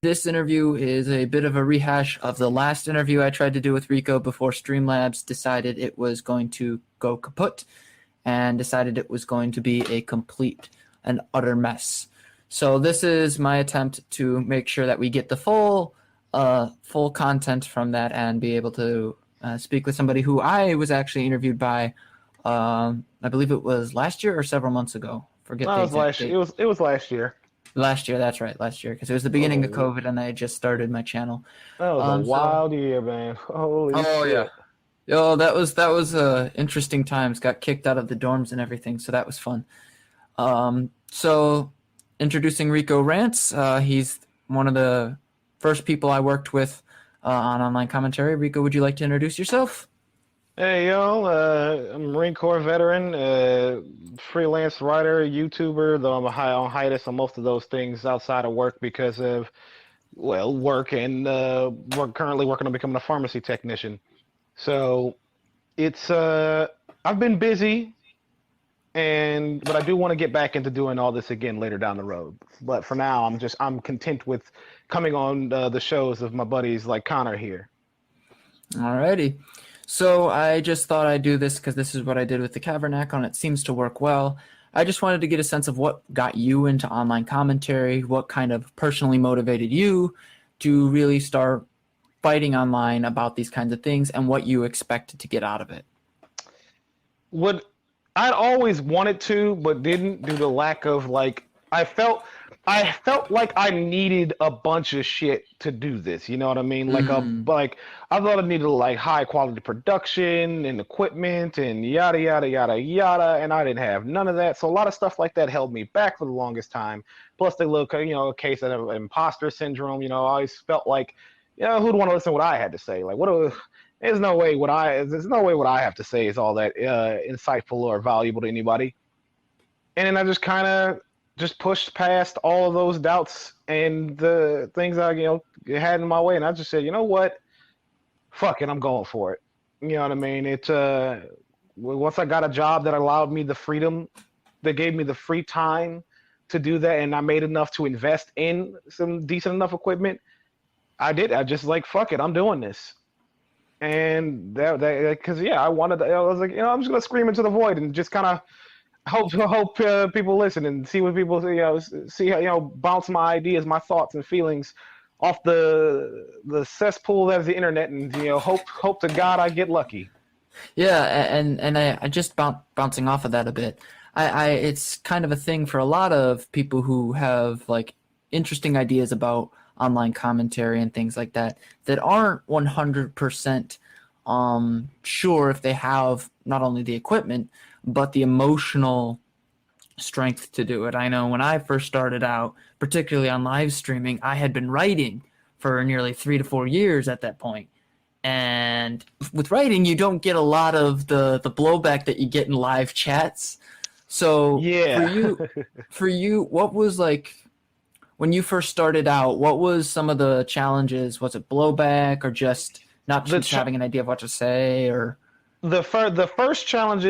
This interview is a bit of a rehash of the last interview I tried to do with Rico before Streamlabs decided it was going to go kaput and decided it was going to be a complete and utter mess. So this is my attempt to make sure that we get the full content from that and be able to speak with somebody who I was actually interviewed by. I believe it was last year or several months ago. Forget the exact date. It was last year. Last year, that's right, last year, because it was the beginning of COVID, and I had just started my channel. That was a wild year, man. Holy shit. Yeah. Yo, that was interesting times. Got kicked out of the dorms and everything, so that was fun. So introducing Rico Rants. He's one of the first people I worked with on online commentary. Rico, would you like to introduce yourself? Hey, yo, I'm a Marine Corps veteran, freelance writer, YouTuber, though I'm on hiatus on most of those things outside of work because of, work and we're currently working on becoming a pharmacy technician. So it's, I've been busy, but I do want to get back into doing all this again later down the road. But for now, I'm content with coming on the shows of my buddies like Connor here. Alrighty. So I just thought I'd do this because this is what I did with the Cavernacle, and it seems to work well. I just wanted to get a sense of what got you into online commentary, what kind of personally motivated you to really start fighting online about these kinds of things, and what you expected to get out of it. What I'd always wanted to, but didn't due to lack of I felt like I needed a bunch of shit to do this. You know what I mean? I thought I needed high quality production and equipment and yada yada yada yada, and I didn't have none of that. So a lot of stuff like that held me back for the longest time. Plus the little a case of imposter syndrome. I always felt like, who'd want to listen to what I had to say? There's no way what I have to say is all that insightful or valuable to anybody. And then I just kind of pushed past all of those doubts and the things I had in my way, and I just said, you know what, fuck it, I'm going for it. You know what I mean? It once I got a job that allowed me the freedom, that gave me the free time to do that, and I made enough to invest in some decent enough equipment, I did. I just fuck it, I'm doing this. And that because I was like, I'm just gonna scream into the void and just kind of hope people listen and see what people see how bounce my ideas, my thoughts and feelings off the cesspool that is the internet, and hope to God I get lucky. Yeah, and I just bouncing off of that a bit. It's kind of a thing for a lot of people who have interesting ideas about online commentary and things like that aren't 100% sure if they have not only the equipment but the emotional strength to do it. I know when I first started out, particularly on live streaming, I had been writing for nearly 3 to 4 years at that point. And with writing, you don't get a lot of the blowback that you get in live chats. So yeah. for you, what was when you first started out, what was some of the challenges? Was it blowback or just not just having an idea of what to say, or? The first challenge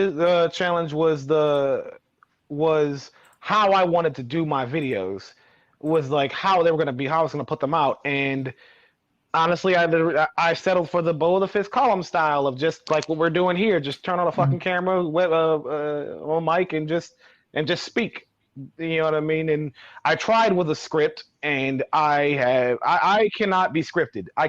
was how I wanted to do my videos, was how they were going to be, how I was going to put them out. And honestly, I settled for the below the fifth column style of just like what we're doing here. Just turn on a fucking camera, on mic, and just speak. You know what I mean? And I tried with a script, and I cannot be scripted. I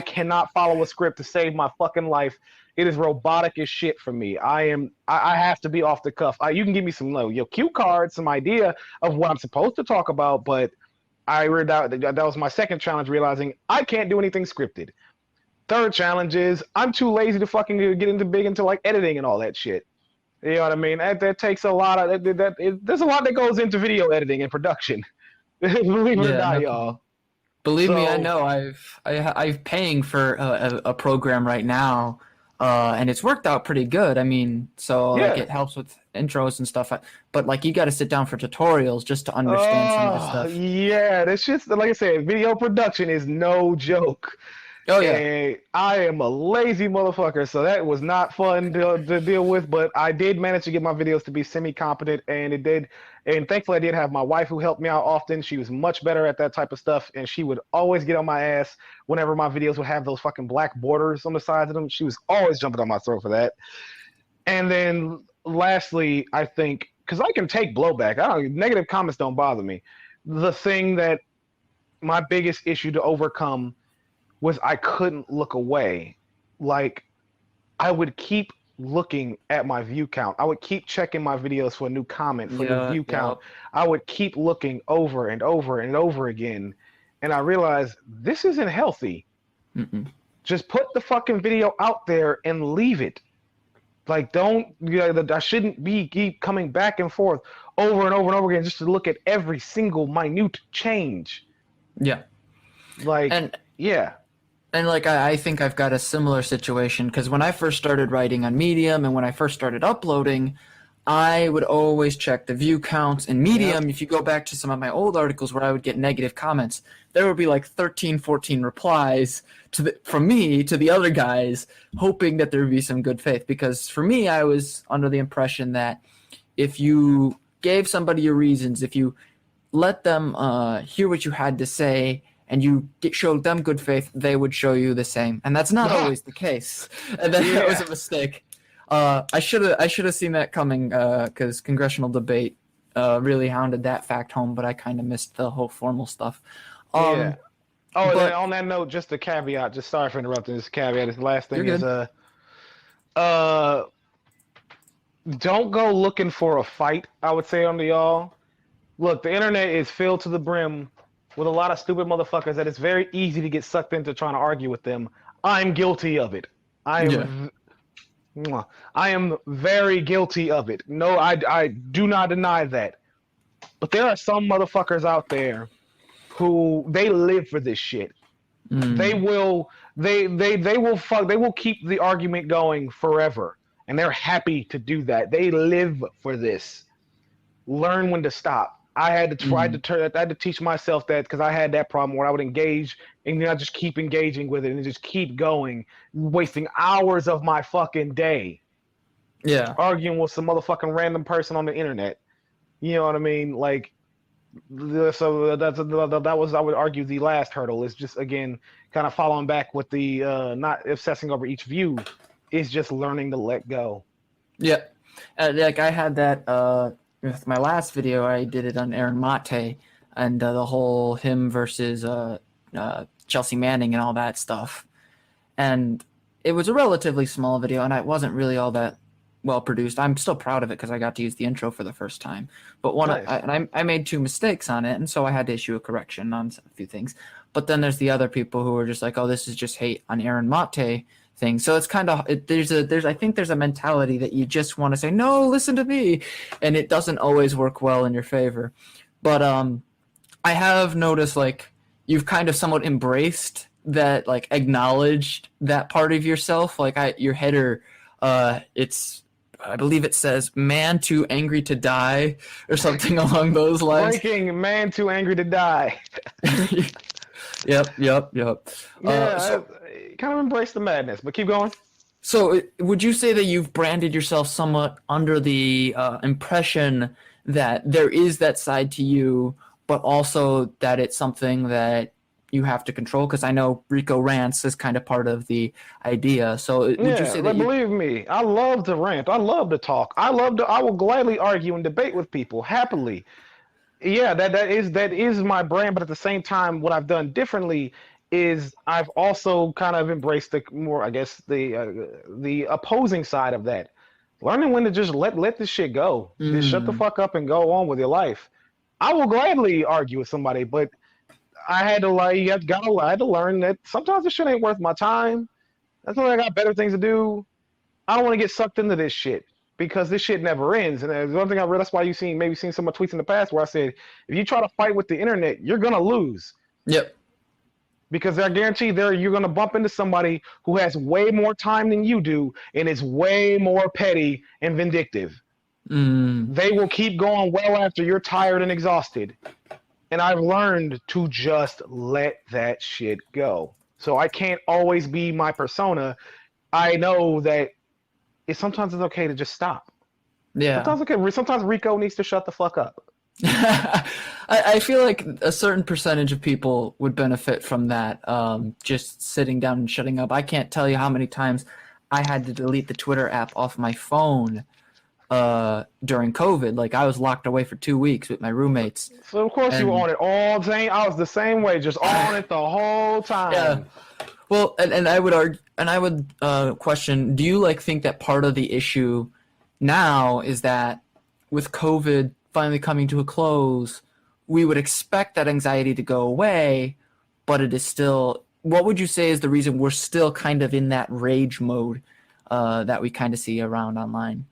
cannot follow a script to save my fucking life. It is robotic as shit for me. I have to be off the cuff. You can give me some cue cards, some idea of what I'm supposed to talk about, but I read out that was my second challenge, realizing I can't do anything scripted. Third challenge is I'm too lazy to fucking get into editing and all that shit. You know what I mean? That takes a lot of there's a lot that goes into video editing and production. Believe it or not, y'all. Believe me, I know. I'm paying for a program right now, and it's worked out pretty good. I mean, it helps with intros and stuff. But you got to sit down for tutorials just to understand some of the stuff. Yeah, that's just like I said. Video production is no joke. Oh yeah. And I am a lazy motherfucker, so that was not fun to deal with. But I did manage to get my videos to be semi-competent, and it did. And thankfully, I did have my wife who helped me out often. She was much better at that type of stuff, and she would always get on my ass whenever my videos would have those fucking black borders on the sides of them. She was always jumping on my throat for that. And then lastly, I think because I can take blowback, I don't negative comments don't bother me. The thing that my biggest issue to overcome was I couldn't look away. Like I would keep looking at my view count. I would keep checking my videos for a new comment, for new Yeah. view Yeah. count. I would keep looking over and over and over again. And I realized this isn't healthy. Mm-mm. Just put the fucking video out there and leave it. Like don't I shouldn't be keep coming back and forth over and over and over again just to look at every single minute change. Yeah. Like And yeah. And like I think I've got a similar situation because when I first started writing on Medium and when I first started uploading, I would always check the view counts in Medium. Yep. If you go back to some of my old articles where I would get negative comments, there would be like 13, 14 replies from me to the other guys, hoping that there would be some good faith. Because for me, I was under the impression that if you gave somebody your reasons, if you let them hear what you had to say, and you showed them good faith, they would show you the same, and that's not always the case. And that was a mistake. I should have seen that coming because congressional debate really hounded that fact home, but I kind of missed the whole formal stuff. Yeah. Oh, and but- then on that note, just a caveat. Just sorry for interrupting. This caveat. This last thing You're is good. don't go looking for a fight. I would say on y'all. Look, the internet is filled to the brim with a lot of stupid motherfuckers that it's very easy to get sucked into trying to argue with them. I'm guilty of it. I am very guilty of it. No, I do not deny that. But there are some motherfuckers out there who they live for this shit. They will keep the argument going forever, and they're happy to do that. They live for this. Learn when to stop. I had to try I had to teach myself that because I had that problem where I would engage and then I just keep engaging with it and just keep going, wasting hours of my fucking day Yeah. arguing with some motherfucking random person on the internet. You know what I mean? Like, so that was, I would argue, the last hurdle is just, again, kind of following back with the not obsessing over each view, is just learning to let go. Yeah. Like I had that with my last video. I did it on Aaron Mate and the whole him versus Chelsea Manning and all that stuff. And it was a relatively small video, and it wasn't really all that well produced. I'm still proud of it because I got to use the intro for the first time. But Nice. I made 2 mistakes on it, and so I had to issue a correction on a few things. But then there's the other people who are just like, "Oh, this is just hate on Aaron Mate thing." So it's kind of I think there's a mentality that you just want to say, "No, listen to me," and it doesn't always work well in your favor. But I have noticed like you've kind of somewhat embraced that, like acknowledged that part of yourself. Like your header, I believe it says "man too angry to die" or something along those lines. Breaking man too angry to die. Yep. Yeah, kind of embrace the madness, but keep going. So would you say that you've branded yourself somewhat under the impression that there is that side to you, but also that it's something that you have to control? Because I know Rico Rants is kind of part of the idea. So would you say that believe me, I love to rant. I love to talk. I will gladly argue and debate with people happily. Yeah, that is my brand, but at the same time, what I've done differently is I've also kind of embraced the more, I guess, the opposing side of that. Learning when to just let this shit go. Just shut the fuck up and go on with your life. I will gladly argue with somebody, but I had to I had to learn that sometimes this shit ain't worth my time. That's why I got better things to do. I don't want to get sucked into this shit because this shit never ends. And there's one thing I realized, that's why you've maybe seen some of my tweets in the past where I said, if you try to fight with the internet, you're gonna lose. Yep. Because I guarantee you're gonna bump into somebody who has way more time than you do and is way more petty and vindictive. They will keep going well after you're tired and exhausted. And I've learned to just let that shit go. So I can't always be my persona. I know that sometimes it's okay to just stop. Yeah. Sometimes Rico needs to shut the fuck up. I feel like a certain percentage of people would benefit from that, just sitting down and shutting up. I can't tell you how many times I had to delete the Twitter app off my phone during COVID. Like I was locked away for 2 weeks with my roommates. So of course you were And on it all day. I was the same way, just on it the whole yeah, time. well, and I would argue, and I would question, do you like think that part of the issue now is that with COVID finally coming to a close, we would expect that anxiety to go away, but it is still, what would you say is the reason we're still kind of in that rage mode that we kind of see around online?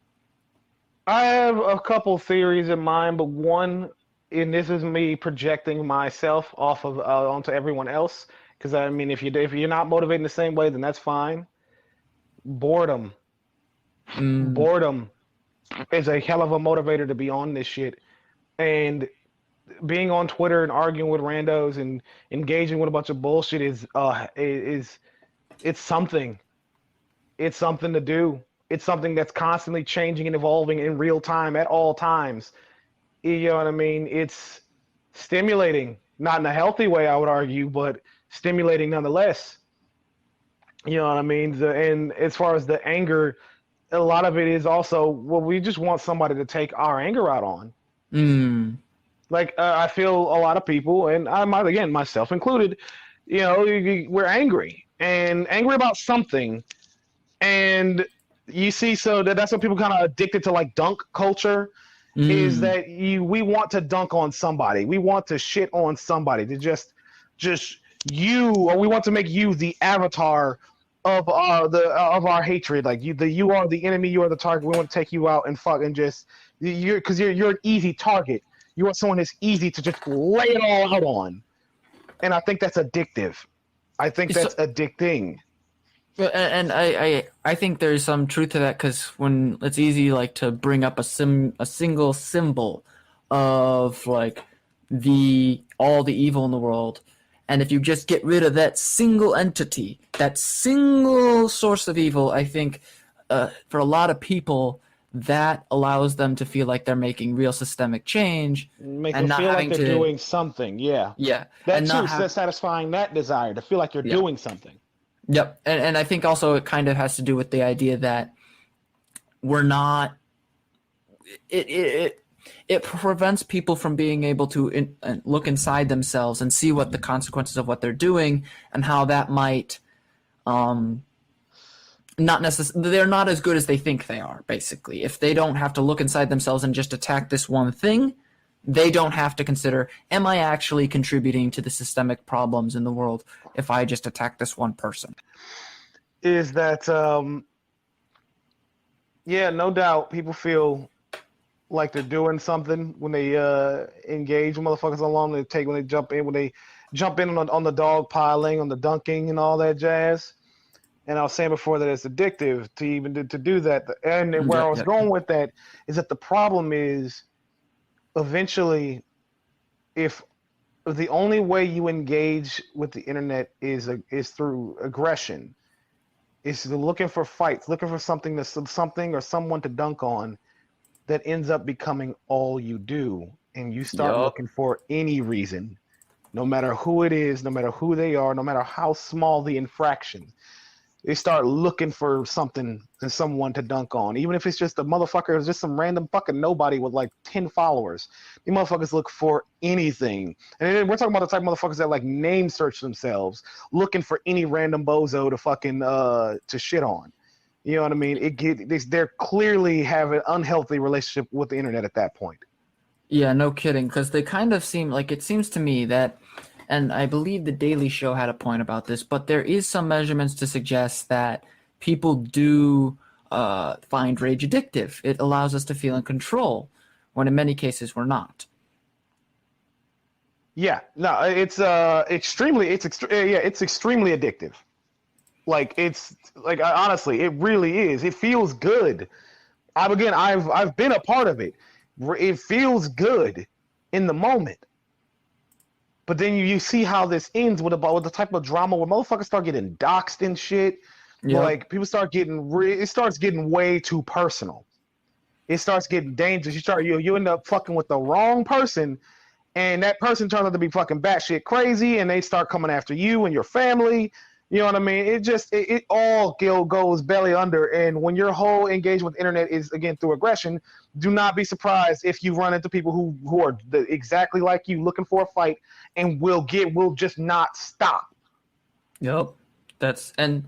I have a couple theories in mind, but one, and this is me projecting myself off of onto everyone else. Because I mean, if you're not motivating the same way, then that's fine. Boredom, Mm, boredom is a hell of a motivator to be on this shit. And being on Twitter and arguing with randos and engaging with a bunch of bullshit is it's something. It's something to do. It's something that's constantly changing and evolving in real time at all times. You know what I mean? It's stimulating, not in a healthy way, I would argue, but stimulating nonetheless. You know what I mean? And as far as the anger, a lot of it is also, well, we just want somebody to take our anger out on. mm, Like, I feel a lot of people, and I might, again, myself included, we're angry and angry about something. And you see, so that's what people kind of addicted to, like dunk culture, is mm. that we want to dunk on somebody, we want to shit on somebody, to just or we want to make you the avatar of our hatred. Like you are the enemy, you are the target. We want to take you out and fuck and just you're an easy target. You are someone that's easy to just lay it all out on, and I think that's addictive. I think that's So, addicting. and I think there's some truth to that because when it's easy like to bring up a single symbol of like the all the evil in the world, and if you just get rid of that single entity, that single source of evil, I think for a lot of people that allows them to feel like they're making real systemic change Make them and not feel like having they're to, doing something. Yeah, yeah, that and too. not have, Satisfying that desire to feel like you're yeah. doing something. Yep. And I think also it kind of has to do with the idea that we're not it prevents people from being able to look inside themselves and see what the consequences of what they're doing and how that might um not necessarily they're not as good as they think they are basically. If they don't have to look inside themselves and just attack this one thing, they don't have to consider, am I actually contributing to the systemic problems in the world if I just attack this one person? Is that yeah, no doubt people feel like they're doing something when they engage motherfuckers along. When they jump in on the dog piling, on the dunking and all that jazz. And I was saying before that it's addictive to even to do that. And where I Yep, was yep, going yep. with that is that the problem is eventually, if the only way you engage with the internet is through aggression, is looking for fights, looking for something or someone to dunk on, that ends up becoming all you do, and you start Yup. looking for any reason, no matter who it is, no matter who they are, no matter how small the infraction. They start looking for something and someone to dunk on, even if it's just a motherfucker, it's just some random fucking nobody with like 10 followers. These motherfuckers look for anything, and then we're talking about the type of motherfuckers that like name search themselves, looking for any random bozo to fucking to shit on. You know what I mean? They're clearly have an unhealthy relationship with the internet at that point. Yeah, no kidding. Because they kind of seem like it seems to me that, and I believe the Daily Show had a point about this, but there is some measurements to suggest that people do find rage addictive. It allows us to feel in control, when in many cases we're not. Yeah, no, it's extremely addictive. Like it's like honestly, it really is. It feels good. I've been a part of it. It feels good in the moment. But then you see how this ends with the type of drama where motherfuckers start getting doxxed and shit. Yep. Like people start getting it starts getting way too personal. It starts getting dangerous. You end up fucking with the wrong person, and that person turns out to be fucking batshit crazy, and they start coming after you and your family. You know what I mean? It all goes belly under. And when your whole engagement with the internet is again through aggression, do not be surprised if you run into people who are exactly like you, looking for a fight, and will just not stop. Yep. And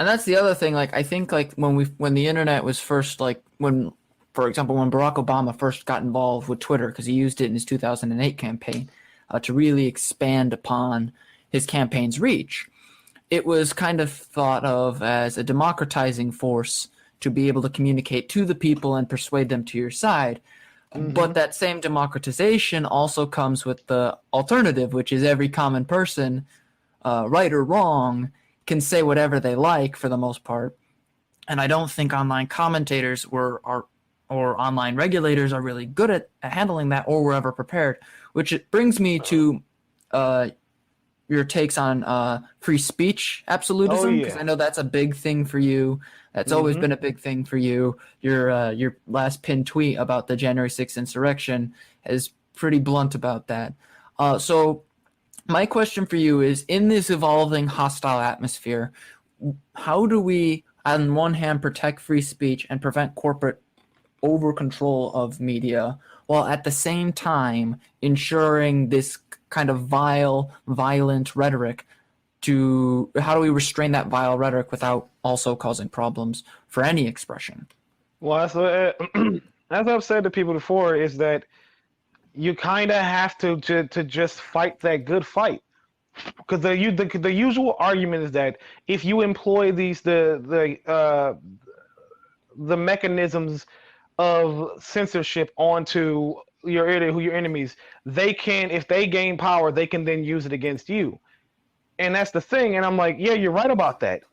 that's the other thing. Like I think like when the internet was first like when, for example, when Barack Obama first got involved with Twitter because he used it in his 2008 campaign to really expand upon his campaign's reach. It was kind of thought of as a democratizing force to be able to communicate to the people and persuade them to your side. But that same democratization also comes with the alternative, which is every common person, right or wrong, can say whatever they like for the most part. And I don't think online commentators or online regulators are really good at handling that or were ever prepared, which it brings me to your takes on free speech absolutism, because I know that's a big thing for you. That's always been a big thing for you. Your last pinned tweet about the January 6th insurrection is pretty blunt about that. So my question for you is, in this evolving hostile atmosphere, how do we, on one hand, protect free speech and prevent corporate over control of media, while at the same time ensuring this kind of violent rhetoric how do we restrain that vile rhetoric without also causing problems for any expression? Well, as I've said to people before, is that you kind of have to just fight that good fight, because the usual argument is that if you employ the mechanisms of censorship onto your enemies, they can, if they gain power, they can then use it against you. And that's the thing. And I'm like, yeah, you're right about that.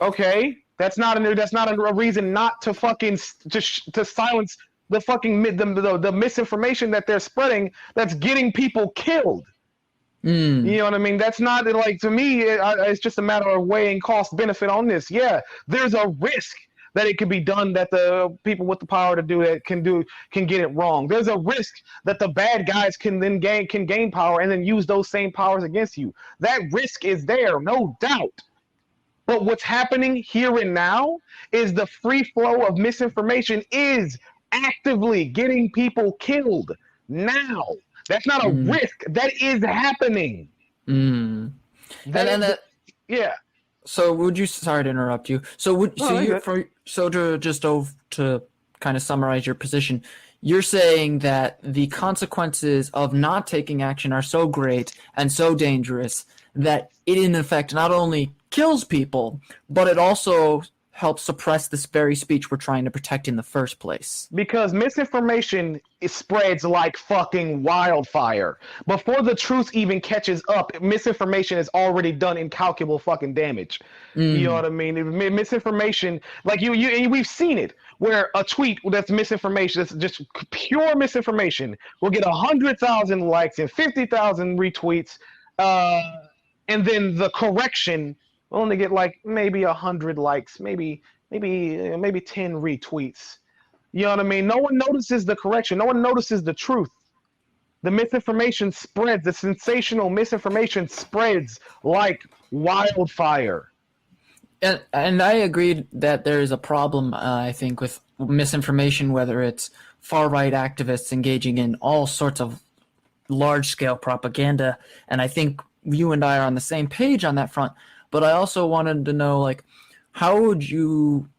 Okay, that's not a reason not to fucking to silence the fucking the misinformation that they're spreading that's getting people killed. You know what I mean? That's not like, to me, it's just a matter of weighing cost benefit on this. Yeah, there's a risk that it could be done, that the people with the power to do it can get it wrong. There's a risk that the bad guys can gain power and then use those same powers against you. That risk is there, no doubt. But what's happening here and now is the free flow of misinformation is actively getting people killed now. That's not a risk. That is happening. Yeah. So would you? Sorry to interrupt you. So to kind of summarize your position, you're saying that the consequences of not taking action are so great and so dangerous that it in effect not only kills people, but it also helps suppress this very speech we're trying to protect in the first place. Because misinformation spreads like fucking wildfire. Before the truth even catches up, misinformation has already done incalculable fucking damage. You know what I mean? Misinformation, like we've seen it, where a tweet that's misinformation, that's just pure misinformation, will get 100,000 likes and 50,000 retweets, and then the correction will only get like maybe 100 likes, maybe 10 retweets. You know what I mean? No one notices the correction. No one notices the truth. The misinformation spreads. The sensational misinformation spreads like wildfire. And I agree that there is a problem, I think, with misinformation, whether it's far-right activists engaging in all sorts of large-scale propaganda. And I think you and I are on the same page on that front. But I also wanted to know, like, how would you...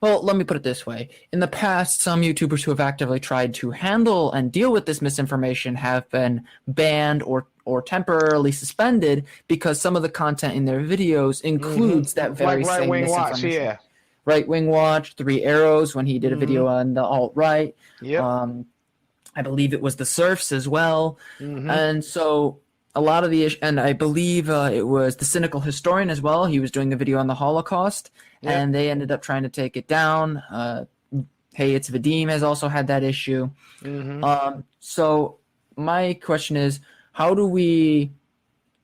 Well, let me put it this way. In the past, some YouTubers who have actively tried to handle and deal with this misinformation have been banned or temporarily suspended because some of the content in their videos includes that very like same Right-Wing misinformation. Watch, yeah. Right-Wing Watch, Three Arrows, when he did a video on the alt-right. Yep. I believe it was the Serfs as well. And so... a lot of the and I believe it was the Cynical Historian as well. He was doing a video on the Holocaust, and they ended up trying to take it down. Hey, It's Vadim has also had that issue. So my question is, how do we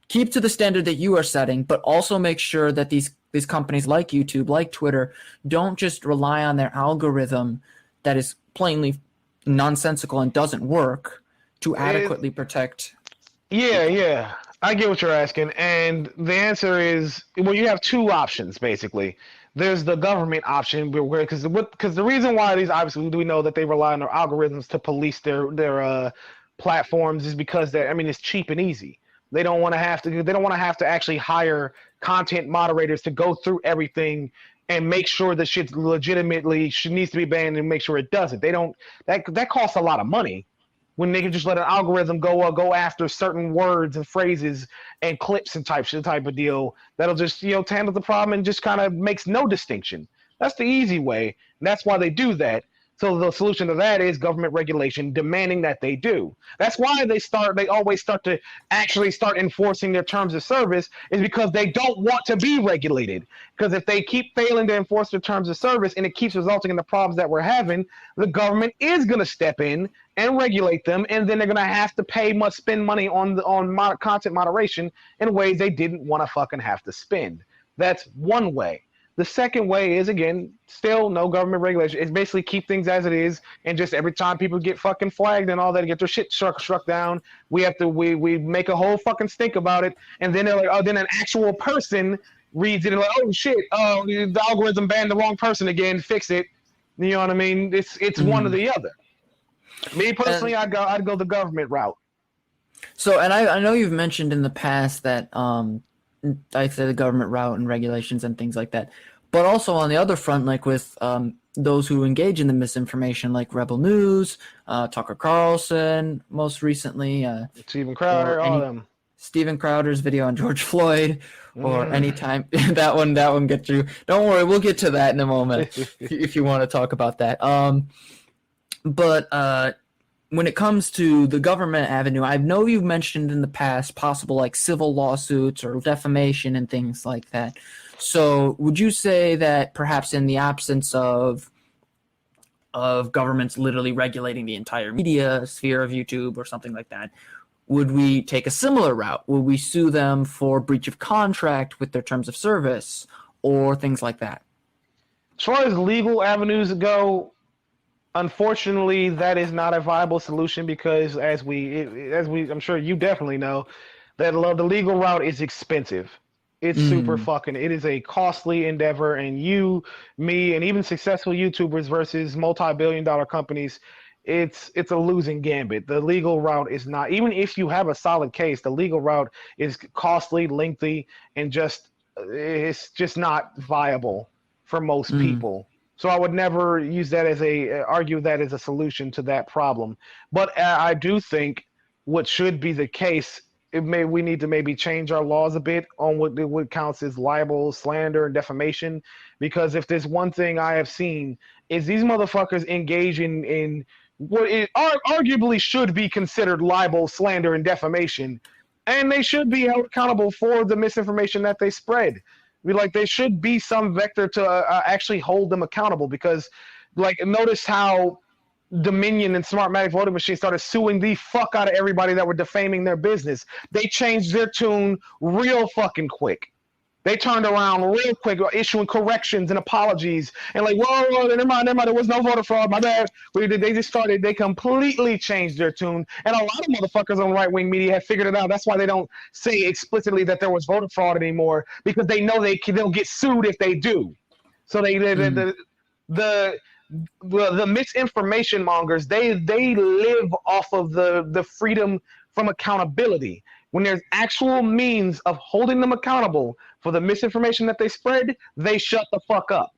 keep to the standard that you are setting, but also make sure that these companies like YouTube, like Twitter, don't just rely on their algorithm that is plainly nonsensical and doesn't work to adequately protect Yeah, people? yeah. I get what you're asking. And the answer is, well, you have two options basically. There's the government option where because the reason why these, obviously we know that they rely on their algorithms to police their platforms is because it's cheap and easy. They don't want to have to actually hire content moderators to go through everything and make sure the shit legitimately needs to be banned and make sure it doesn't. They don't that costs a lot of money when they can just let an algorithm go after certain words and phrases and clips and type of deal that'll just handle the problem and just kind of makes no distinction. That's the easy way, and that's why they do that. So the solution to that is government regulation demanding that they do. That's why they always start to actually start enforcing their terms of service, is because they don't want to be regulated. Because if they keep failing to enforce their terms of service and it keeps resulting in the problems that we're having, the government is going to step in and regulate them, and then they're going to have to spend money on content moderation in ways they didn't want to fucking have to spend. That's one way. The second way is, again, still no government regulation. It's basically keep things as it is, and just every time people get fucking flagged and all that, get their shit struck down, we make a whole fucking stink about it, and then they're like, oh, then an actual person reads it and like, oh shit, oh, the algorithm banned the wrong person again, fix it. You know what I mean? It's one or the other. Me personally, And I'd go the government route. so, and I know you've mentioned in the past that I say the government route and regulations and things like that. But also on the other front, like with those who engage in the misinformation, like Rebel News, Tucker Carlson, most recently, Steven or Crowder, all of any them. Stephen Crowder's video on George Floyd, or Mm. anytime that one gets you. Don't worry, we'll get to that in a moment if you want to talk about that. But when it comes to the government avenue, I know you've mentioned in the past possible like civil lawsuits or defamation and things like that. So would you say that perhaps in the absence of governments literally regulating the entire media sphere of YouTube or something like that, would we take a similar route? Would we sue them for breach of contract with their terms of service or things like that? As far as legal avenues go, unfortunately, that is not a viable solution because, I'm sure you definitely know, that the legal route is expensive. It's super Mm, fucking. It is a costly endeavor, and you, me, and even successful YouTubers versus multi-billion-dollar companies, it's a losing gambit. The legal route is not. Even if you have a solid case, the legal route is costly, lengthy, and it's just not viable for most mm. people. So I would never use that as argue that as a solution to that problem. But I do think what should be the case, we need to maybe change our laws a bit on what counts as libel, slander, and defamation. Because if there's one thing I have seen is these motherfuckers engage in what it arguably should be considered libel, slander, and defamation, and they should be held accountable for the misinformation that they spread. There should be some vector to actually hold them accountable because, notice how Dominion and Smartmatic voting machines started suing the fuck out of everybody that were defaming their business. They changed their tune real fucking quick. They turned around real quick, issuing corrections and apologies, and whoa, never mind, there was no voter fraud, my bad. They completely changed their tune, and a lot of motherfuckers on right-wing media have figured it out. That's why they don't say explicitly that there was voter fraud anymore, because they know they'll get sued if they do. So Mm. the the misinformation mongers, they live off of the freedom from accountability. When there's actual means of holding them accountable for the misinformation that they spread, they shut the fuck up,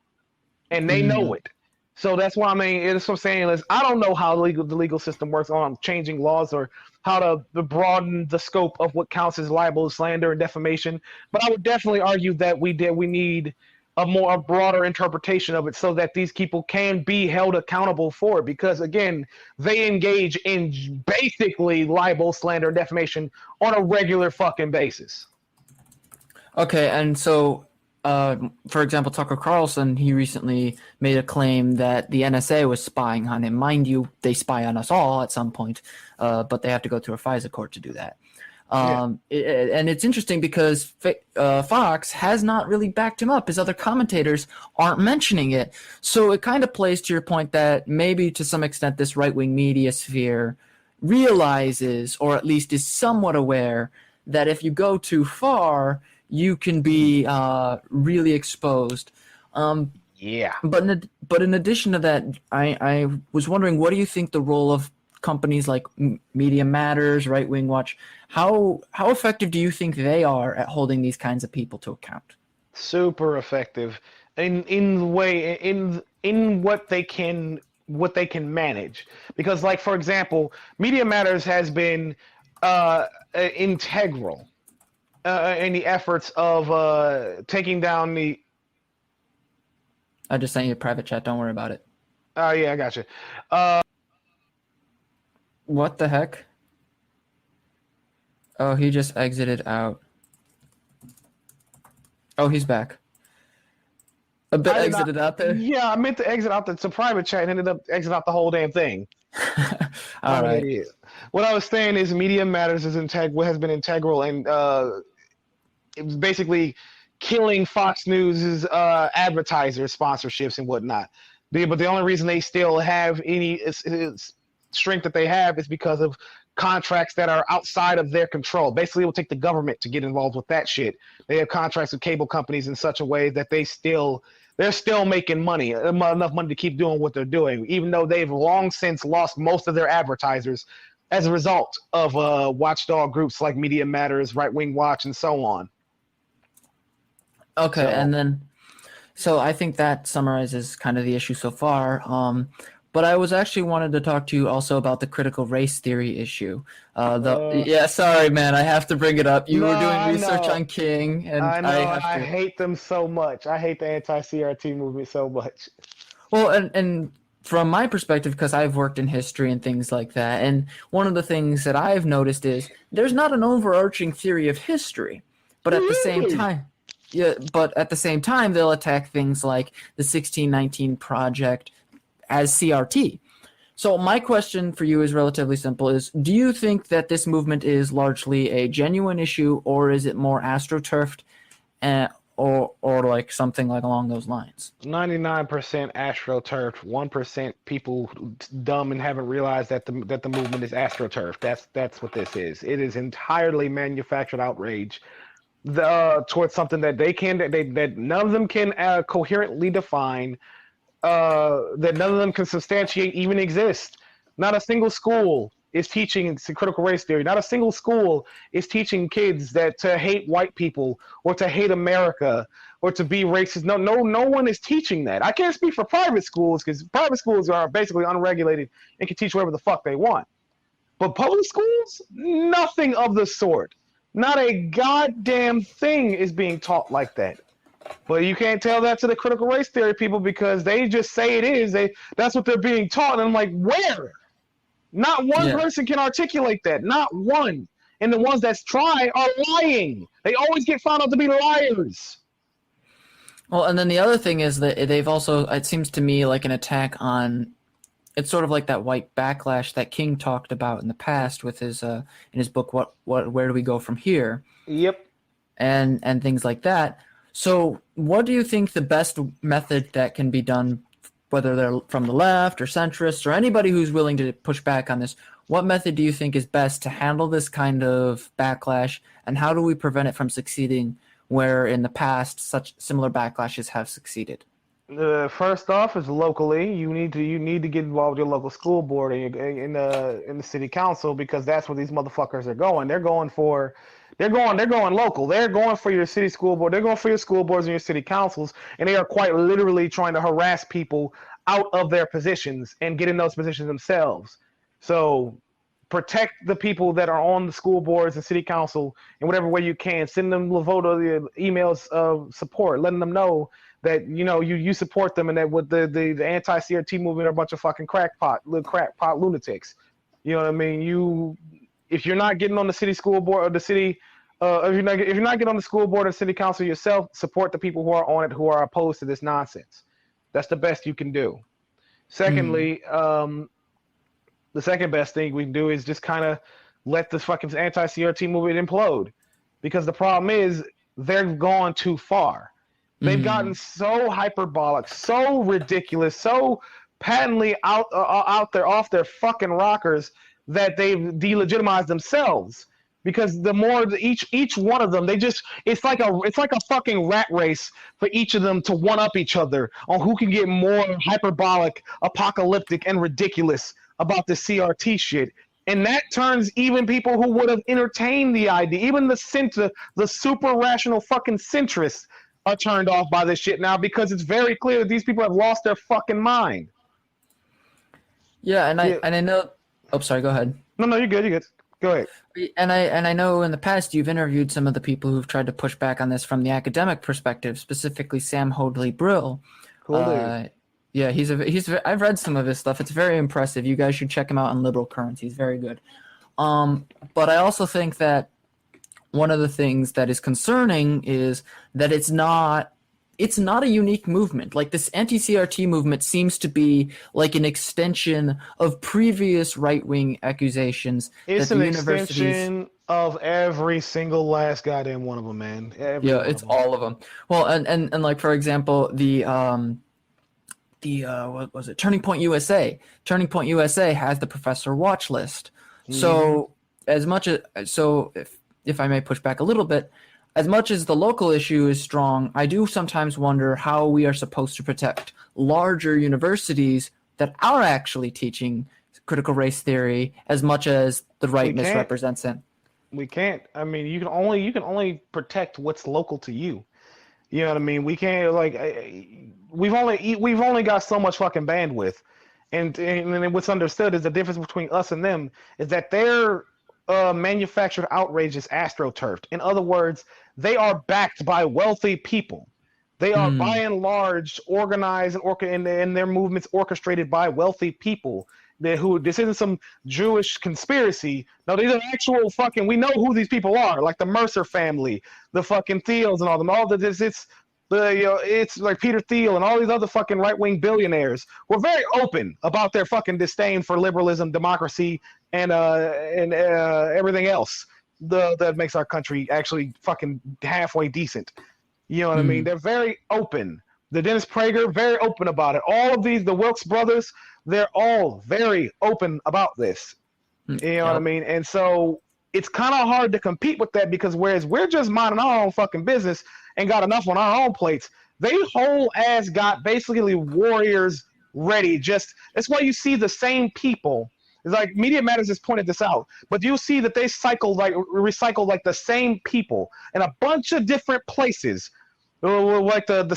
and they know Mm. it. So that's why that's what I'm saying is I don't know how the legal system works on changing laws or how to broaden the scope of what counts as libel, slander, and defamation. But I would definitely argue that we need a broader interpretation of it so that these people can be held accountable for it, because again, they engage in basically libel, slander, and defamation on a regular fucking basis. Okay, and so, for example, Tucker Carlson, he recently made a claim that the NSA was spying on him. Mind you, they spy on us all at some point, but they have to go through a FISA court to do that. Yeah. And it's interesting because Fox has not really backed him up. His other commentators aren't mentioning it. So it kind of plays to your point that maybe to some extent this right-wing media sphere realizes, or at least is somewhat aware, that if you go too far, you can be really exposed. Yeah. But in addition to that, I was wondering, what do you think the role of companies like Media Matters, Right Wing Watch, how effective do you think they are at holding these kinds of people to account? Super effective in the way in what they can manage, because like for example, Media Matters has been integral in the efforts of taking down the. I just sent you a private chat. Don't worry about it. Oh yeah, I got you. What the heck? Oh, he just exited out. Oh, he's back. A bit I did not. exited out there. Yeah, I meant to exit out the private chat and ended up exit out the whole damn thing. All I'm an right. idiot. What I was saying is Media Matters is has been integral and it was basically killing Fox News's advertiser sponsorships and whatnot. But the only reason they still have any strength that they have is because of contracts that are outside of their control. Basically, it will take the government to get involved with that shit. They have contracts with cable companies in such a way that they're still making money, enough money to keep doing what they're doing, even though they've long since lost most of their advertisers as a result of watchdog groups like Media Matters, Right Wing Watch, and so on. Okay, So and then so I think that summarizes kind of the issue so far. But I was actually wanted to talk to you also about the critical race theory issue. uh, Yeah, sorry, man, I have to bring it up. You no, were doing I research know. on King, and I I know. have I to. hate them so much. I hate the anti-CRT movement so much. Well, and from my perspective, because I've worked in history and things like that, and one of the things that I've noticed is there's not an overarching theory of history, but at the same Really? time, yeah, but at the same time, they'll attack things like the 1619 Project as CRT. So my question for you is relatively simple: is do you think that this movement is largely a genuine issue, or is it more astroturfed, uh, or like something like along those lines? 99% astroturf, 1% people dumb and haven't realized that the movement is astroturf. That's what this is. It is entirely manufactured outrage towards something that that none of them can coherently define, that none of them can substantiate even exist. Not a single school is teaching critical race theory. Not a single school is teaching kids that to hate white people or to hate America or to be racist. No one is teaching that. I can't speak for private schools because private schools are basically unregulated and can teach whatever the fuck they want. But public schools, nothing of the sort. Not a goddamn thing is being taught like that. But you can't tell that to the critical race theory people because they just say it is. That's what they're being taught. And I'm like, where? Not one Yeah. person can articulate that. Not one. And the ones that try are lying. They always get found out to be liars. Well, and then the other thing is that they've also, it seems to me, like an attack on. It's sort of like that white backlash that King talked about in the past with his in his book, where do we go from here, Yep. and things like that. So, what do you think the best method that can be done, whether they're from the left or centrists or anybody who's willing to push back on this? What method do you think is best to handle this kind of backlash, and how do we prevent it from succeeding where in the past such similar backlashes have succeeded? First off, is locally. You need to get involved with your local school board and in the city council because that's where these motherfuckers are going. They're going local. They're going for your city school board. They're going for your school boards and your city councils, and they are quite literally trying to harass people out of their positions and get in those positions themselves. So protect the people that are on the school boards and city council in whatever way you can. Send them Lavoto emails of support, letting them know that you support them and that with the anti-CRT movement are a bunch of fucking crackpot lunatics. You know what I mean? If you're not getting on the city school board or the city, if you're not getting on the school board or city council yourself, support the people who are on it who are opposed to this nonsense. That's the best you can do. Mm. Secondly, the second best thing we can do is just kind of let this fucking anti-CRT movement implode. Because the problem is they've gone too far. They've gotten so hyperbolic, so ridiculous, so patently out there off their fucking rockers that they've delegitimized themselves. Because the more each one of them, it's like a fucking rat race for each of them to one up each other on who can get more hyperbolic, apocalyptic, and ridiculous about the CRT shit. And that turns even people who would have entertained the idea, even the super rational fucking centrists are turned off by this shit now because it's very clear that these people have lost their fucking mind. Yeah, and I know. Oh, sorry. Go ahead. No, you're good. You're good. Go ahead. And I know in the past you've interviewed some of the people who've tried to push back on this from the academic perspective, specifically Sam Hoadley-Brill. Cool dude. Yeah, I've read some of his stuff. It's very impressive. You guys should check him out on Liberal Currents. He's very good. But I also think that one of the things that is concerning is that it's not a unique movement. Like, this anti-CRT movement seems to be like an extension of previous right-wing accusations. It's an extension of every single last goddamn one of them, man. It's all of them. Well, and like, for example, the what was it? Turning Point USA. Turning Point USA has the professor watch list. So if I may push back a little bit, as much as the local issue is strong, I do sometimes wonder how we are supposed to protect larger universities that are actually teaching critical race theory as much as the right misrepresents it. We can't. I mean, you can only protect what's local to you. You know what I mean? We can't, like, we've only got so much fucking bandwidth, and what's understood is the difference between us and them is that their manufactured outrage is astroturfed. In other words, they are backed by wealthy people. They are by and large organized and their movements orchestrated by wealthy people. This isn't some Jewish conspiracy. No, these are actual fucking. We know who these people are, like the Mercer family, the fucking Thiels and all them. All this, it's like Peter Thiel and all these other fucking right-wing billionaires were very open about their fucking disdain for liberalism, democracy, and everything else that makes our country actually fucking halfway decent. You know what I mean? They're very open. The Dennis Prager, very open about it. All of these, the Wilkes brothers, they're all very open about this. You know what I mean? And so it's kind of hard to compete with that because whereas we're just minding our own fucking business and got enough on our own plates, they whole ass got basically warriors ready. That's why you see the same people. It's like Media Matters has pointed this out, but you'll see that they recycle like the same people in a bunch of different places, like the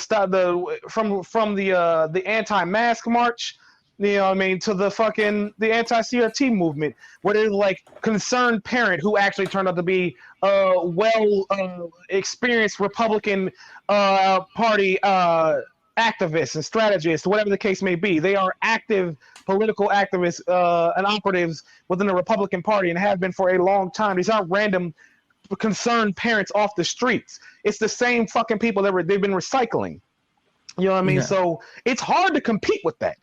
anti-mask march, you know what I mean, to the anti-CRT movement, where there's like concerned parent who actually turned out to be experienced Republican Party activists and strategists, whatever the case may be. They are active political activists and operatives within the Republican Party and have been for a long time. These aren't random concerned parents off the streets. It's the same fucking people they've been recycling. You know what I mean? Yeah. So it's hard to compete with that.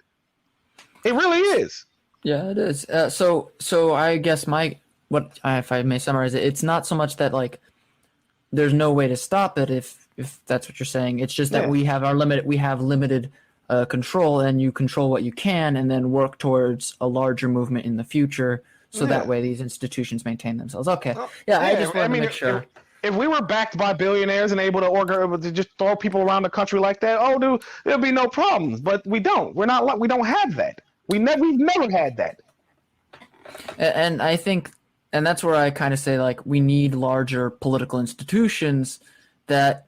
It really is. Yeah, it is. So I guess if I may summarize it, it's not so much that like there's no way to stop it if that's what you're saying. It's just that we have limited control, and you control what you can, and then work towards a larger movement in the future. So that way these institutions maintain themselves. Okay. I just wanted to make sure. If we were backed by billionaires and able to just throw people around the country like that, there'll be no problems. But we don't. We don't have that. We've never had that. And I think, and that's where I kind of say, like, we need larger political institutions that,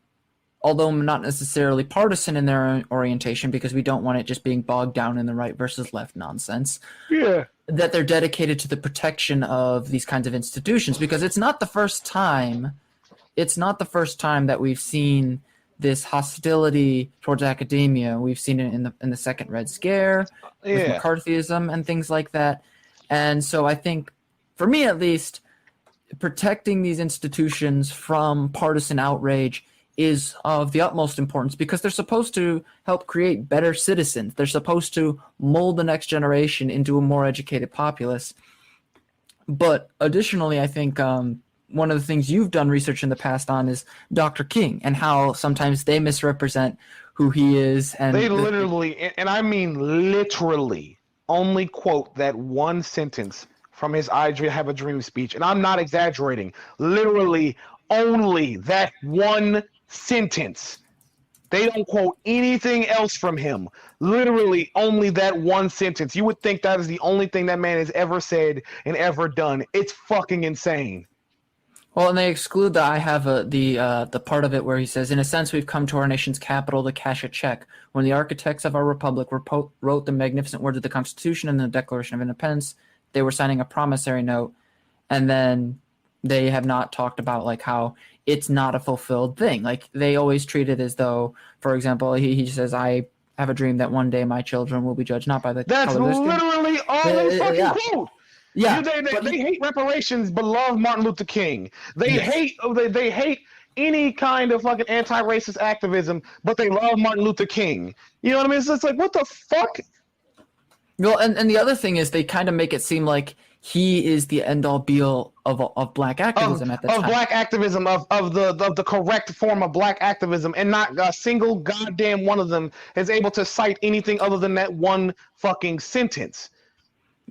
although not necessarily partisan in their orientation, because we don't want it just being bogged down in the right versus left nonsense. Yeah. That they're dedicated to the protection of these kinds of institutions, because it's not the first time that we've seen this hostility towards academia. We've seen it in the Second Red Scare, with McCarthyism and things like that. And so I think, for me at least, protecting these institutions from partisan outrage is of the utmost importance, because they're supposed to help create better citizens. They're supposed to mold the next generation into a more educated populace. But additionally, I think one of the things you've done research in the past on is Dr. King and how sometimes they misrepresent who he is. They And literally, and I mean literally, only quote that one sentence from his Have a Dream speech. And I'm not exaggerating. Literally, only that one sentence. They don't quote anything else from him. Literally, only that one sentence. You would think that is the only thing that man has ever said and ever done. It's fucking insane. well, and they exclude the the part of it where he says, "In a sense, we've come to our nation's capital to cash a check. When the architects of our republic wrote the magnificent words of the Constitution and the Declaration of Independence, they were signing a promissory note, and then they have not talked about like how it's not a fulfilled thing. Like they always treat it as though, for example, he says, "I have a dream that one day my children will be judged not by the That's color of their skin." literally all they fucking Yeah, quote. yeah, They hate reparations, but love Martin Luther King. yes. They hate any kind of fucking anti-racist activism, but they love Martin Luther King. You know what I mean? It's like, what the fuck? Well, and the other thing is they kind of make it seem like he is the end all be all of black activism at the Of time. black activism, of the correct form of black activism, and not a single goddamn one of them is able to cite anything other than that one fucking sentence.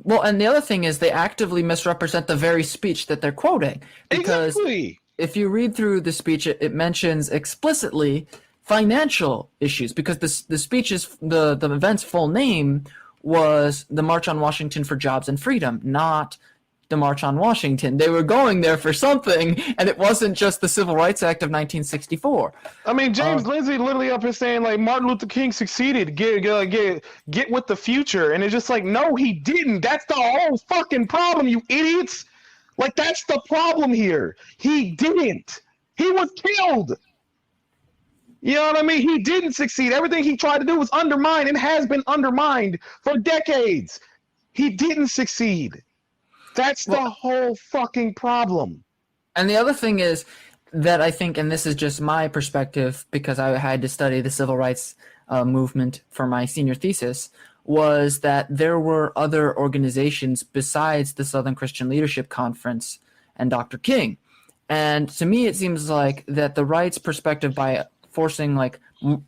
Well, and the other thing is they actively misrepresent the very speech that they're quoting because Exactly. if you read through the speech, it mentions explicitly financial issues because the speech is the event's full name was the March on Washington for Jobs and Freedom, not the March on Washington. They were going there for something, and it wasn't just the Civil Rights Act of 1964. I mean, James Lindsay literally up here saying like Martin Luther King succeeded. Get with the future, and it's just like, no, he didn't. That's the whole fucking problem, you idiots. Like that's the problem here. He didn't. He was killed. You know what I mean? He didn't succeed. Everything he tried to do was undermined and has been undermined for decades. He didn't succeed. That's the whole fucking problem. And the other thing is that I think, and this is just my perspective because I had to study the civil rights movement for my senior thesis, was that there were other organizations besides the Southern Christian Leadership Conference and Dr. King. And to me, it seems like that the right's perspective by forcing like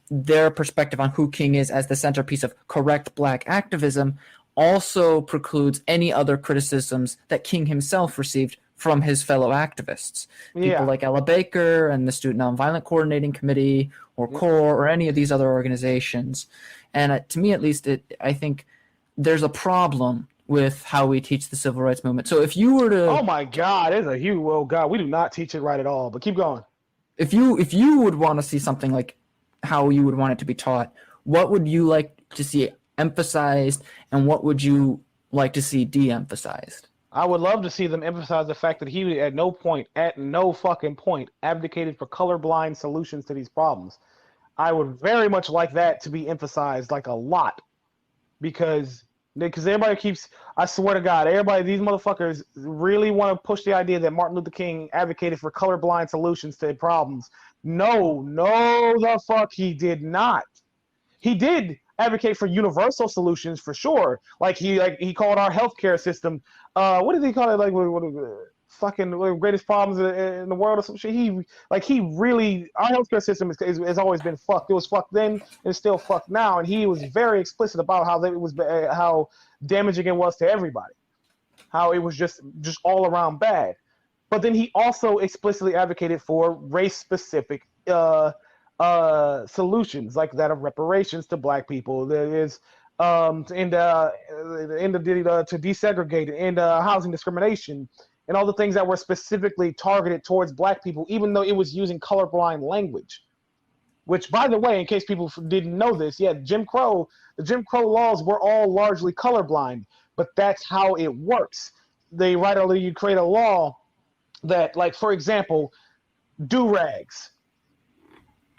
their perspective on who King is as the centerpiece of correct black activism also precludes any other criticisms that King himself received from his fellow activists. People like Ella Baker and the Student Nonviolent Coordinating Committee or CORE or any of these other organizations. And to me, at least, I think there's a problem with how we teach the civil rights movement. So if you were to... Oh my God, it's a huge... Oh God, we do not teach it right at all, but keep going. If you would want to see something like how you would want it to be taught, what would you like to see emphasized and what would you like to see de-emphasized? I would love to see them emphasize the fact that he at no fucking point, abdicated for colorblind solutions to these problems. I would very much like that to be emphasized like a lot because everybody keeps, I swear to God, these motherfuckers really want to push the idea that Martin Luther King advocated for colorblind solutions to problems. No, the fuck he did not. He did advocate for universal solutions for sure. Like he called our healthcare system. What did he call it? Like fucking greatest problems in the world or some shit. He really, our healthcare system has always been fucked. It was fucked then and it's still fucked now. And he was very explicit about how damaging it was to everybody. How it was just all around bad. But then he also explicitly advocated for race specific solutions like that of reparations to black people. There is to desegregate and housing discrimination and all the things that were specifically targeted towards black people, even though it was using colorblind language. Which, by the way, in case people didn't know this, the Jim Crow laws were all largely colorblind, but that's how it works. You create a law that, like, for example, do-rags.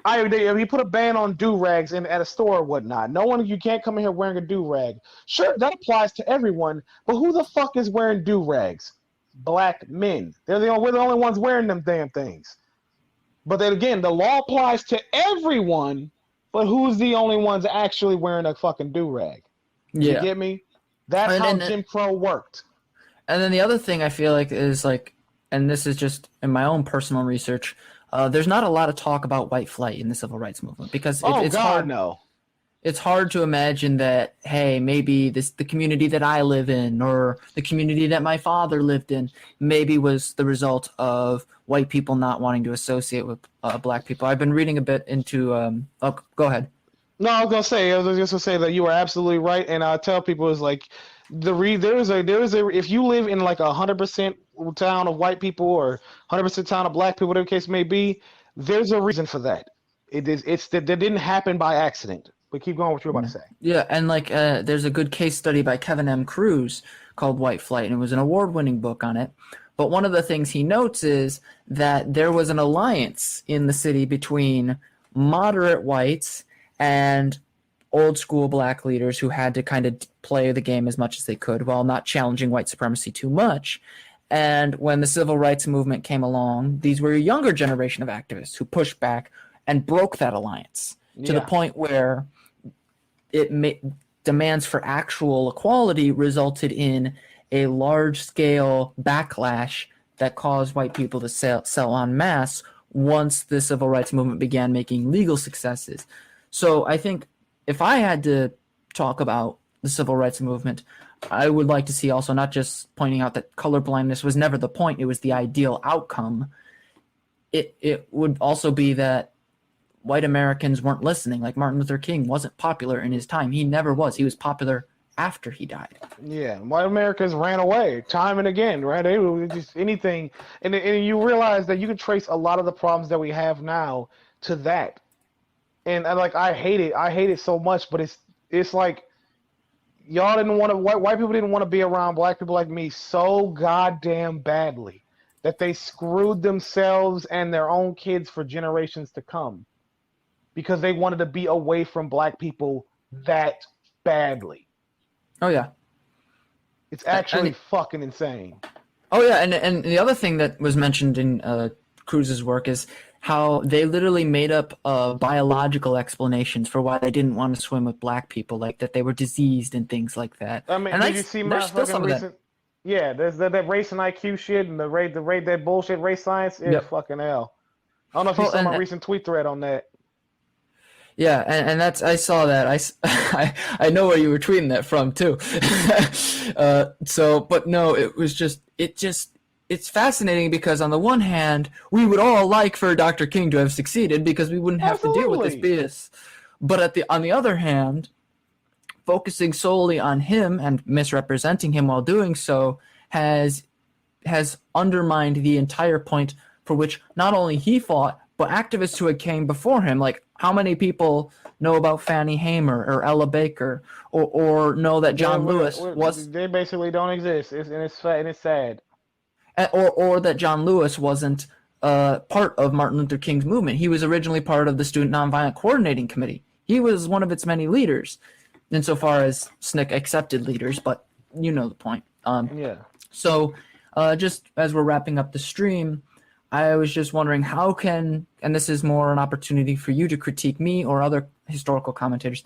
You put a ban on do-rags at a store or whatnot. You can't come in here wearing a do-rag. Sure, that applies to everyone, but who the fuck is wearing do-rags? Black men. We're the only ones wearing them damn things. But then again, the law applies to everyone, but who's the only ones actually wearing a fucking do-rag? You get me? That's how Jim Crow worked. And then the other thing I feel like is like, and this is just in my own personal research, there's not a lot of talk about white flight in the civil rights movement because Oh it's God, hard. no. It's hard to imagine that, hey, maybe the community that I live in or the community that my father lived in maybe was the result of white people not wanting to associate with black people. I've been reading a bit into. Oh, go ahead. No, I was just gonna say that you are absolutely right, and I tell people is like there is a if you live in like 100% town of white people or 100% town of black people, whatever the case may be, there's a reason for that. It's that didn't happen by accident. But keep going. What you were about Yeah, to say? yeah, and like there's a good case study by Kevin M. Cruz called White Flight, and it was an award-winning book on it. But one of the things he notes is that there was an alliance in the city between moderate whites and old school black leaders who had to kind of play the game as much as they could while not challenging white supremacy too much. And when the civil rights movement came along, these were a younger generation of activists who pushed back and broke that alliance to the Yeah, point where demands for actual equality resulted in a large-scale backlash that caused white people to sell en masse once the civil rights movement began making legal successes. So I think if I had to talk about the civil rights movement, I would like to see also not just pointing out that colorblindness was never the point, it was the ideal outcome. It would also be that white Americans weren't listening. Like Martin Luther King wasn't popular in his time. He never was. He was popular after he died. yeah. White Americans ran away time and again, right? They would just anything, and you realize that you can trace a lot of the problems that we have now to that. And like I hate it. I hate it so much, but it's like y'all didn't want to white people didn't want to be around black people like me so goddamn badly that they screwed themselves and their own kids for generations to come because they wanted to be away from black people that badly. Oh yeah. It's actually And fucking insane. oh yeah, and the other thing that was mentioned in Cruz's work is how they literally made up biological explanations for why they didn't want to swim with black people, like that they were diseased and things like that. I mean, And did you see there's my still fucking some of that. recent? Yeah, there's that race and IQ shit and the rate that bullshit race science. Yeah, Yep. fucking hell. I don't know if you Well, saw my and recent tweet thread on that. yeah, and that's I saw that. I know where you were tweeting that from too. So, but no, it's fascinating because on the one hand, we would all like for Dr. King to have succeeded because we wouldn't have to deal with this Absolutely. BS. But on the other hand, focusing solely on him and misrepresenting him while doing so has undermined the entire point for which not only he fought, but activists who had came before him. Like, how many people know about Fannie Hamer or Ella Baker, or know that They John Lewis was, they basically don't exist. And it's sad. or that John Lewis wasn't part of Martin Luther King's movement? He was originally part of the Student Nonviolent Coordinating Committee. He was one of its many leaders, insofar as SNCC accepted leaders, but you know the point. Yeah. So, just as we're wrapping up the stream, I was just wondering how can, and this is more an opportunity for you to critique me or other historical commentators,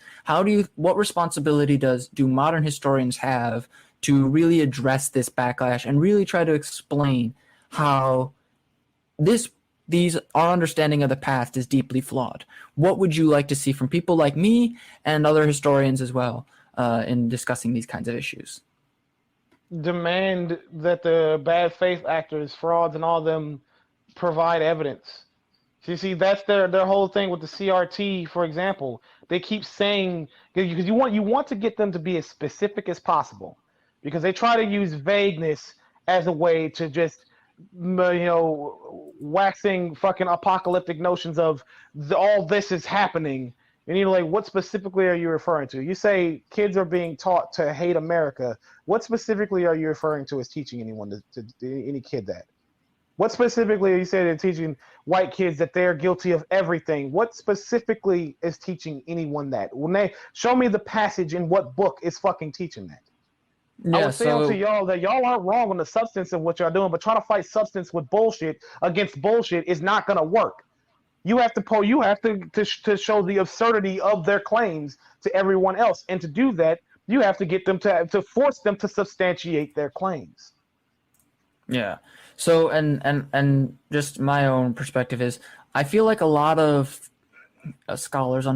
what responsibility do modern historians have to really address this backlash and really try to explain how our understanding of the past is deeply flawed? What would you like to see from people like me and other historians as well in discussing these kinds of issues? Demand that the bad faith actors, frauds, and all them provide evidence. You see, that's their whole thing with the CRT, for example. They keep saying because you want to get them to be as specific as possible, because they try to use vagueness as a way to just waxing fucking apocalyptic notions of all this is happening. And you're like, what specifically are you referring to? You say kids are being taught to hate America. What specifically are you referring to as teaching anyone to any kid that? What specifically are you saying they're teaching white kids that they're guilty of everything? What specifically is teaching anyone that? When they show me the passage in what book is fucking teaching that? I Yeah, was saying to so y'all that y'all aren't wrong on the substance of what y'all doing, but trying to fight substance with bullshit against bullshit is not gonna work. You have to show the absurdity of their claims to everyone else, and to do that, you have to get them to force them to substantiate their claims. Yeah. So and just my own perspective is I feel like a lot of scholars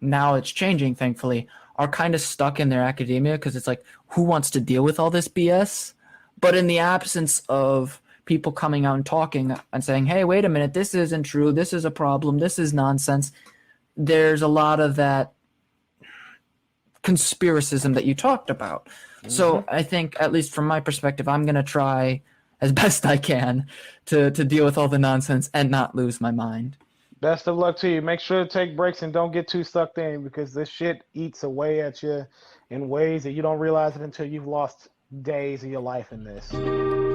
now it's changing thankfully are kind of stuck in their academia because it's like who wants to deal with all this BS? But in the absence of people coming out and talking and saying, "Hey, wait a minute, this isn't true. This is a problem. This is nonsense." There's a lot of that conspiracism that you talked about. Hmm. So I think, at least from my perspective, I'm going to try as best I can to deal with all the nonsense and not lose my mind. Best of luck to you. Make sure to take breaks and don't get too sucked in because this shit eats away at you in ways that you don't realize it until you've lost days of your life in this.